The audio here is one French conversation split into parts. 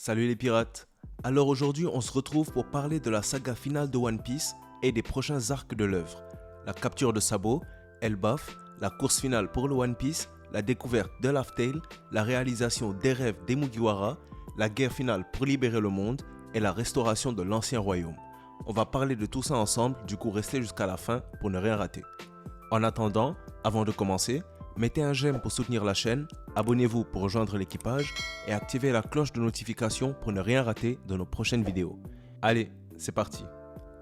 Salut les pirates. Alors aujourd'hui on se retrouve pour parler de la saga finale de One Piece et des prochains arcs de l'œuvre. La capture de Sabo, Elbaf, la course finale pour le One Piece, la découverte de Laugh Tale, la réalisation des rêves des Mugiwara, la guerre finale pour libérer le monde et la restauration de l'ancien royaume. On va parler de tout ça ensemble, du coup restez jusqu'à la fin pour ne rien rater. En attendant, avant de commencer, mettez un j'aime pour soutenir la chaîne, abonnez-vous pour rejoindre l'équipage et activez la cloche de notification pour ne rien rater de nos prochaines vidéos. Allez, c'est parti.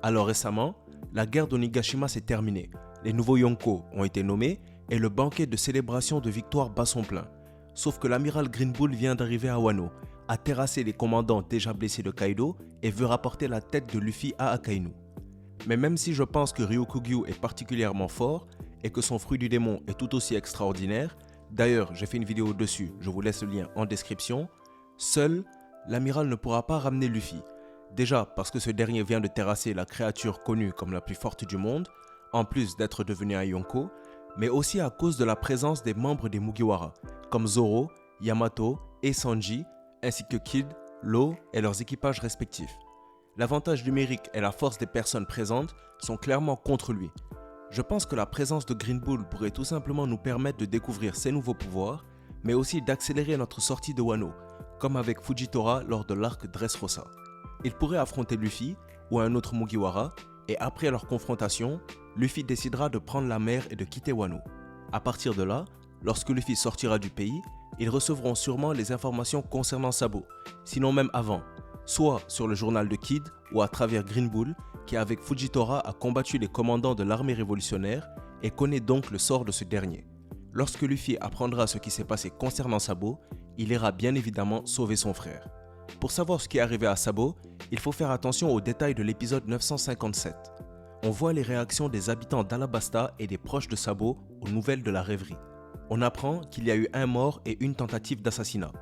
Alors récemment, la guerre d'Onigashima s'est terminée, les nouveaux Yonko ont été nommés et le banquet de célébration de victoire bat son plein. Sauf que l'amiral Green Bull vient d'arriver à Wano, a terrassé les commandants déjà blessés de Kaido et veut rapporter la tête de Luffy à Akainu. Mais même si je pense que Ryokugyu est particulièrement fort et que son fruit du démon est tout aussi extraordinaire, d'ailleurs j'ai fait une vidéo dessus, je vous laisse le lien en description, seul l'amiral ne pourra pas ramener Luffy. Déjà parce que ce dernier vient de terrasser la créature connue comme la plus forte du monde, en plus d'être devenu un Yonko, mais aussi à cause de la présence des membres des Mugiwara, comme Zoro, Yamato et Sanji, ainsi que Kid, Law et leurs équipages respectifs. L'avantage numérique et la force des personnes présentes sont clairement contre lui. Je pense que la présence de Green Bull pourrait tout simplement nous permettre de découvrir ses nouveaux pouvoirs, mais aussi d'accélérer notre sortie de Wano, comme avec Fujitora lors de l'arc Dressrosa. Il pourrait affronter Luffy ou un autre Mugiwara, et après leur confrontation, Luffy décidera de prendre la mer et de quitter Wano. À partir de là, lorsque Luffy sortira du pays, ils recevront sûrement les informations concernant Sabo, sinon même avant, soit sur le journal de Kid ou à travers Green Bull, qui avec Fujitora a combattu les commandants de l'armée révolutionnaire et connaît donc le sort de ce dernier. Lorsque Luffy apprendra ce qui s'est passé concernant Sabo, il ira bien évidemment sauver son frère. Pour savoir ce qui est arrivé à Sabo, il faut faire attention aux détails de l'épisode 957. On voit les réactions des habitants d'Alabasta et des proches de Sabo aux nouvelles de la rêverie. On apprend qu'il y a eu un mort et une tentative d'assassinat.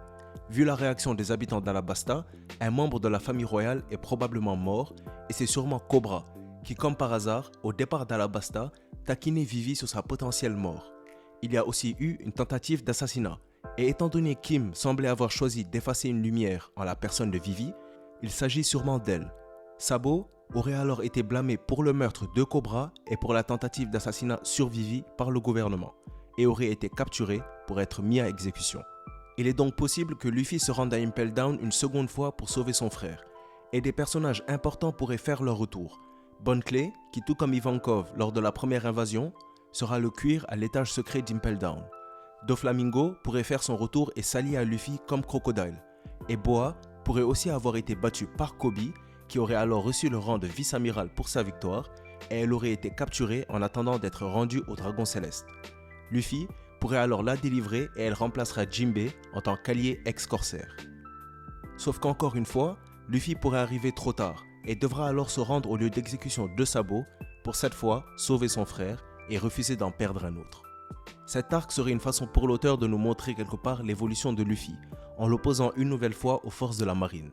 Vu la réaction des habitants d'Alabasta, un membre de la famille royale est probablement mort et c'est sûrement Cobra qui, comme par hasard, au départ d'Alabasta, taquinait Vivi sur sa potentielle mort. Il y a aussi eu une tentative d'assassinat et étant donné Kim semblait avoir choisi d'effacer une lumière en la personne de Vivi, il s'agit sûrement d'elle. Sabo aurait alors été blâmé pour le meurtre de Cobra et pour la tentative d'assassinat sur Vivi par le gouvernement et aurait été capturé pour être mis à exécution. Il est donc possible que Luffy se rende à Impel Down une seconde fois pour sauver son frère, et des personnages importants pourraient faire leur retour. Bon Clay, qui tout comme Ivankov lors de la première invasion, sera le cuir à l'étage secret d'Impel Down. Doflamingo pourrait faire son retour et s'allier à Luffy comme Crocodile, et Boa pourrait aussi avoir été battue par Kobe, qui aurait alors reçu le rang de vice-amiral pour sa victoire, et elle aurait été capturée en attendant d'être rendue au Dragon Céleste. Luffy pourrait alors la délivrer et elle remplacera Jinbe en tant qu'allié ex-corsaire. Sauf qu'encore une fois, Luffy pourrait arriver trop tard et devra alors se rendre au lieu d'exécution de Sabo pour cette fois sauver son frère et refuser d'en perdre un autre. Cet arc serait une façon pour l'auteur de nous montrer quelque part l'évolution de Luffy en l'opposant une nouvelle fois aux forces de la marine.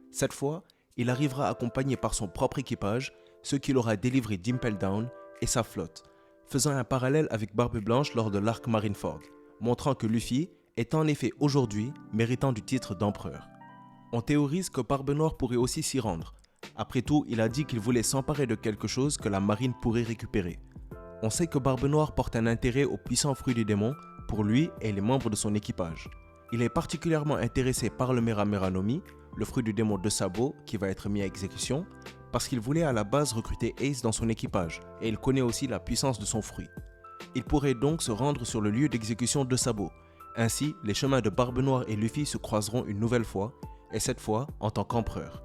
Cette fois, il arrivera accompagné par son propre équipage, ce qu'il aura délivré d'Impel Down et sa flotte, faisant un parallèle avec Barbe Blanche lors de l'arc Marineford, montrant que Luffy est en effet aujourd'hui méritant du titre d'empereur. On théorise que Barbe Noire pourrait aussi s'y rendre. Après tout, il a dit qu'il voulait s'emparer de quelque chose que la marine pourrait récupérer. On sait que Barbe Noire porte un intérêt au puissant fruit du démon pour lui et les membres de son équipage. Il est particulièrement intéressé par le Mera Mera no Mi, le fruit du démon de Sabo qui va être mis à exécution, parce qu'il voulait à la base recruter Ace dans son équipage et il connaît aussi la puissance de son fruit. Il pourrait donc se rendre sur le lieu d'exécution de Sabo. Ainsi, les chemins de Barbe Noire et Luffy se croiseront une nouvelle fois, et cette fois en tant qu'empereur.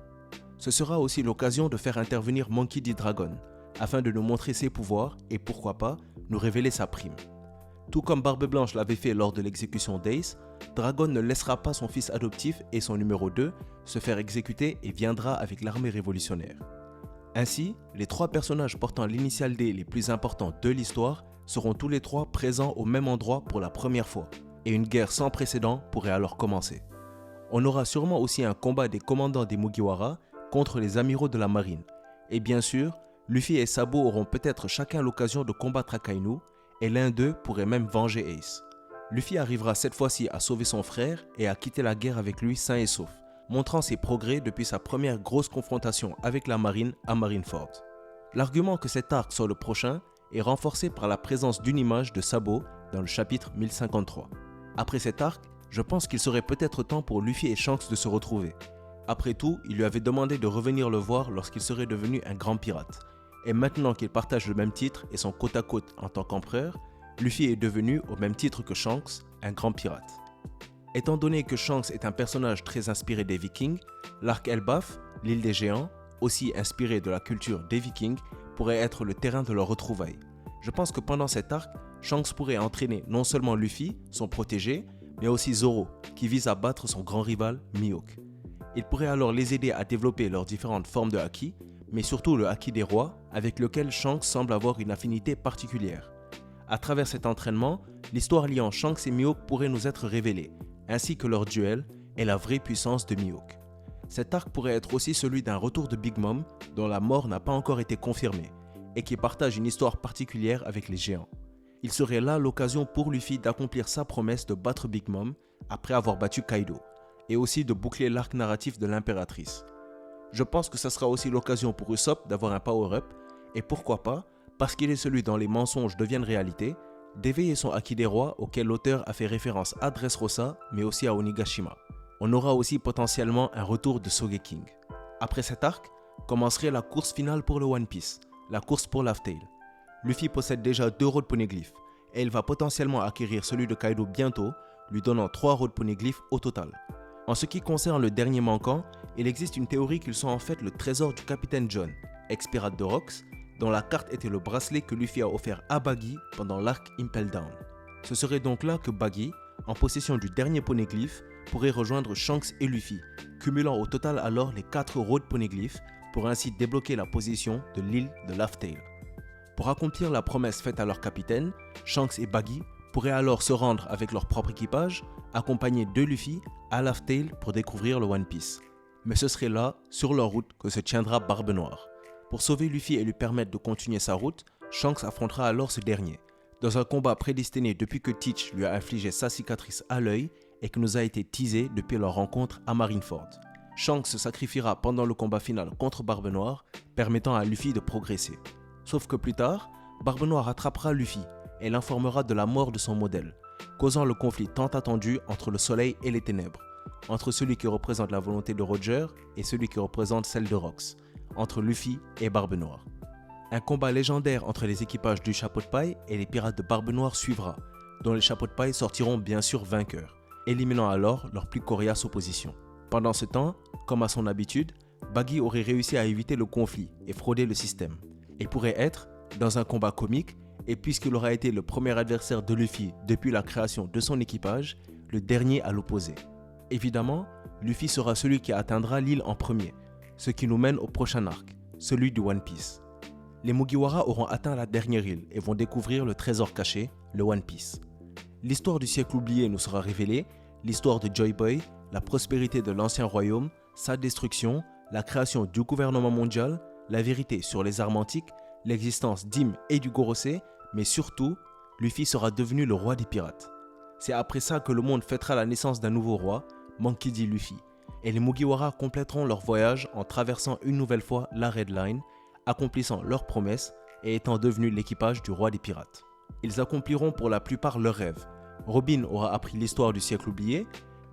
Ce sera aussi l'occasion de faire intervenir Monkey D. Dragon, afin de nous montrer ses pouvoirs et pourquoi pas nous révéler sa prime. Tout comme Barbe Blanche l'avait fait lors de l'exécution d'Ace, Dragon ne laissera pas son fils adoptif et son numéro 2 se faire exécuter et viendra avec l'armée révolutionnaire. Ainsi, les 3 personnages portant l'initiale D les plus importants de l'histoire seront tous les 3 présents au même endroit pour la première fois, et une guerre sans précédent pourrait alors commencer. On aura sûrement aussi un combat des commandants des Mugiwara contre les amiraux de la marine, et bien sûr, Luffy et Sabo auront peut-être chacun l'occasion de combattre Akainu, et l'un d'eux pourrait même venger Ace. Luffy arrivera cette fois-ci à sauver son frère et à quitter la guerre avec lui sain et sauf, montrant ses progrès depuis sa première grosse confrontation avec la marine à Marineford. L'argument que cet arc soit le prochain est renforcé par la présence d'une image de Sabo dans le chapitre 1053. Après cet arc, je pense qu'il serait peut-être temps pour Luffy et Shanks de se retrouver. Après tout, il lui avait demandé de revenir le voir lorsqu'il serait devenu un grand pirate. Et maintenant qu'ils partagent le même titre et sont côte à côte en tant qu'empereur, Luffy est devenu, au même titre que Shanks, un grand pirate. Étant donné que Shanks est un personnage très inspiré des Vikings, l'arc Elbaf, l'île des géants, aussi inspiré de la culture des Vikings, pourrait être le terrain de leur retrouvaille. Je pense que pendant cet arc, Shanks pourrait entraîner non seulement Luffy, son protégé, mais aussi Zoro, qui vise à battre son grand rival Mihawk. Il pourrait alors les aider à développer leurs différentes formes de haki, mais surtout le haki des rois, avec lequel Shanks semble avoir une affinité particulière. À travers cet entraînement, l'histoire liant Shanks et Mihawk pourrait nous être révélée, ainsi que leur duel et la vraie puissance de Mihawk. Cet arc pourrait être aussi celui d'un retour de Big Mom, dont la mort n'a pas encore été confirmée, et qui partage une histoire particulière avec les géants. Il serait là l'occasion pour Luffy d'accomplir sa promesse de battre Big Mom après avoir battu Kaido, et aussi de boucler l'arc narratif de l'impératrice. Je pense que ça sera aussi l'occasion pour Usopp d'avoir un power-up, et pourquoi pas, parce qu'il est celui dont les mensonges deviennent réalité, d'éveiller son haki des rois auquel l'auteur a fait référence à Dressrosa, mais aussi à Onigashima. On aura aussi potentiellement un retour de Sogeking. Après cet arc, commencerait la course finale pour le One Piece, la course pour Laugh Tale. Luffy possède déjà 2 road poneglyphes, et il va potentiellement acquérir celui de Kaido bientôt, lui donnant 3 road poneglyphes au total. En ce qui concerne le dernier manquant, il existe une théorie qu'ils sont en fait le trésor du capitaine John, ex-pirate de Rocks, dont la carte était le bracelet que Luffy a offert à Baggy pendant l'arc Impel Down. Ce serait donc là que Baggy, en possession du dernier poneglyphe, pourrait rejoindre Shanks et Luffy, cumulant au total alors les 4 road poneglyphes pour ainsi débloquer la position de l'île de Laugh Tale. Pour accomplir la promesse faite à leur capitaine, Shanks et Baggy pourraient alors se rendre avec leur propre équipage, accompagnés de Luffy, à Laugh Tale pour découvrir le One Piece. Mais ce serait là, sur leur route, que se tiendra Barbe Noire. Pour sauver Luffy et lui permettre de continuer sa route, Shanks affrontera alors ce dernier, dans un combat prédestiné depuis que Teach lui a infligé sa cicatrice à l'œil et qui nous a été teasé depuis leur rencontre à Marineford. Shanks se sacrifiera pendant le combat final contre Barbe Noire, permettant à Luffy de progresser. Sauf que plus tard, Barbe Noire attrapera Luffy et l'informera de la mort de son modèle, causant le conflit tant attendu entre le soleil et les ténèbres, entre celui qui représente la volonté de Roger et celui qui représente celle de Rox, entre Luffy et Barbe Noire. Un combat légendaire entre les équipages du Chapeau de Paille et les pirates de Barbe Noire suivra, dont les Chapeaux de Paille sortiront bien sûr vainqueurs, éliminant alors leur plus coriace opposition. Pendant ce temps, comme à son habitude, Baggy aurait réussi à éviter le conflit et frauder le système, et pourrait être, dans un combat comique, et puisqu'il aura été le premier adversaire de Luffy depuis la création de son équipage, le dernier à l'opposer. Évidemment, Luffy sera celui qui atteindra l'île en premier, ce qui nous mène au prochain arc, celui du One Piece. Les Mugiwara auront atteint la dernière île et vont découvrir le trésor caché, le One Piece. L'histoire du siècle oublié nous sera révélée, l'histoire de Joy Boy, la prospérité de l'ancien royaume, sa destruction, la création du gouvernement mondial, la vérité sur les armes antiques, l'existence d'Im et du Gorosei, mais surtout, Luffy sera devenu le roi des pirates. C'est après ça que le monde fêtera la naissance d'un nouveau roi, Monkey D. Luffy, et les Mugiwara compléteront leur voyage en traversant une nouvelle fois la Red Line, accomplissant leurs promesses et étant devenus l'équipage du roi des pirates. Ils accompliront pour la plupart leurs rêves. Robin aura appris l'histoire du siècle oublié,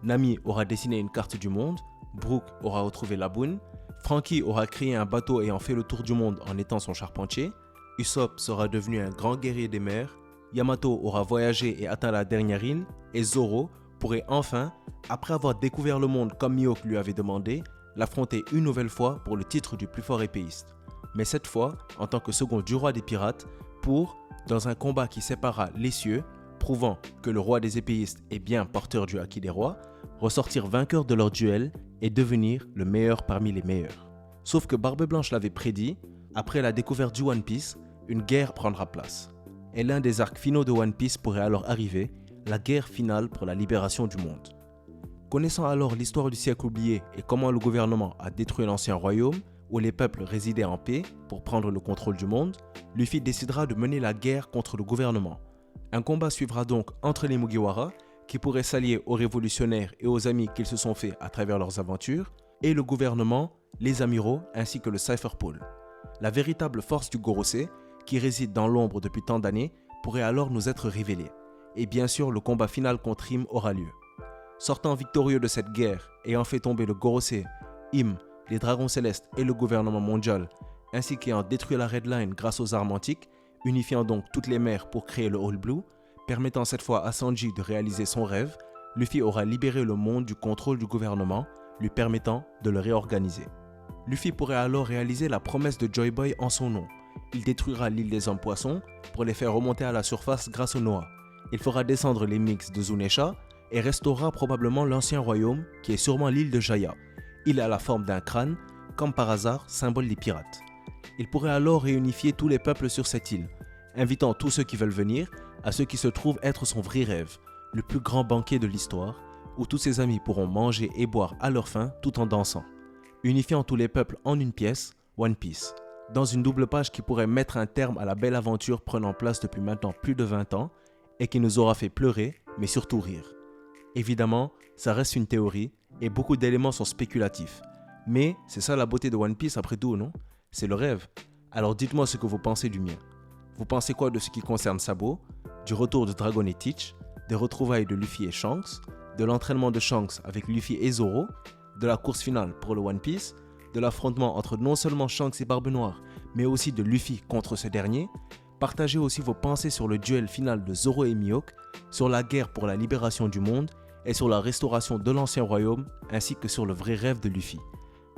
Nami aura dessiné une carte du monde, Brook aura retrouvé la Boune, Franky aura créé un bateau ayant fait le tour du monde en étant son charpentier, Usopp sera devenu un grand guerrier des mers, Yamato aura voyagé et atteint la dernière île, et Zoro pourrait enfin, après avoir découvert le monde comme Mihawk lui avait demandé, l'affronter une nouvelle fois pour le titre du plus fort épéiste. Mais cette fois, en tant que second du roi des pirates, dans un combat qui séparera les cieux, prouvant que le roi des épéistes est bien porteur du Haki des rois, ressortir vainqueur de leur duel et devenir le meilleur parmi les meilleurs. Sauf que Barbe Blanche l'avait prédit, après la découverte du One Piece, une guerre prendra place. Et l'un des arcs finaux de One Piece pourrait alors arriver, la guerre finale pour la libération du monde. Connaissant alors l'histoire du siècle oublié et comment le gouvernement a détruit l'ancien royaume, où les peuples résidaient en paix pour prendre le contrôle du monde, Luffy décidera de mener la guerre contre le gouvernement. Un combat suivra donc entre les Mugiwara, qui pourraient s'allier aux révolutionnaires et aux amis qu'ils se sont faits à travers leurs aventures, et le gouvernement, les amiraux ainsi que le Cypher Pool. La véritable force du Gorosei, qui réside dans l'ombre depuis tant d'années, pourrait alors nous être révélée. Et bien sûr, le combat final contre Im aura lieu. Sortant victorieux de cette guerre, ayant fait tomber le Gorosei, Im, les Dragons Célestes et le gouvernement mondial, ainsi qu'ayant détruit la Red Line grâce aux armes antiques, unifiant donc toutes les mers pour créer le All Blue, permettant cette fois à Sanji de réaliser son rêve, Luffy aura libéré le monde du contrôle du gouvernement, lui permettant de le réorganiser. Luffy pourrait alors réaliser la promesse de Joy Boy en son nom. Il détruira l'île des hommes poissons pour les faire remonter à la surface grâce au Noah. Il fera descendre les Mix de Zunesha et restaurera probablement l'ancien royaume qui est sûrement l'île de Jaya. Il a la forme d'un crâne, comme par hasard, symbole des pirates. Il pourrait alors réunifier tous les peuples sur cette île, invitant tous ceux qui veulent venir à ce qui se trouve être son vrai rêve, le plus grand banquet de l'histoire, où tous ses amis pourront manger et boire à leur faim tout en dansant. Unifiant tous les peuples en une pièce, One Piece, dans une double page qui pourrait mettre un terme à la belle aventure prenant place depuis maintenant plus de 20 ans et qui nous aura fait pleurer, mais surtout rire. Évidemment, ça reste une théorie et beaucoup d'éléments sont spéculatifs. Mais c'est ça la beauté de One Piece après tout, non? C'est le rêve. Alors dites-moi ce que vous pensez du mien. Vous pensez quoi de ce qui concerne Sabo, du retour de Dragon et Teach, des retrouvailles de Luffy et Shanks, de l'entraînement de Shanks avec Luffy et Zoro, de la course finale pour le One Piece, de l'affrontement entre non seulement Shanks et Barbe Noire, mais aussi de Luffy contre ce dernier? Partagez aussi vos pensées sur le duel final de Zoro et Mihawk, sur la guerre pour la libération du monde et sur la restauration de l'ancien royaume, ainsi que sur le vrai rêve de Luffy.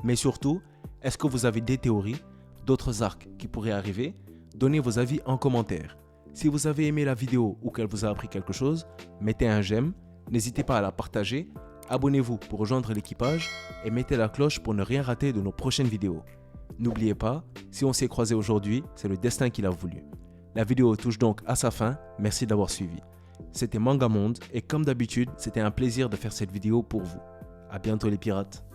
Mais surtout, est-ce que vous avez des théories, d'autres arcs qui pourraient arriver? Donnez vos avis en commentaire. Si vous avez aimé la vidéo ou qu'elle vous a appris quelque chose, mettez un j'aime, n'hésitez pas à la partager, abonnez-vous pour rejoindre l'équipage et mettez la cloche pour ne rien rater de nos prochaines vidéos. N'oubliez pas, si on s'est croisé aujourd'hui, c'est le destin qui l'a voulu. La vidéo touche donc à sa fin, merci d'avoir suivi. C'était Mangamonde et comme d'habitude, c'était un plaisir de faire cette vidéo pour vous. À bientôt les pirates.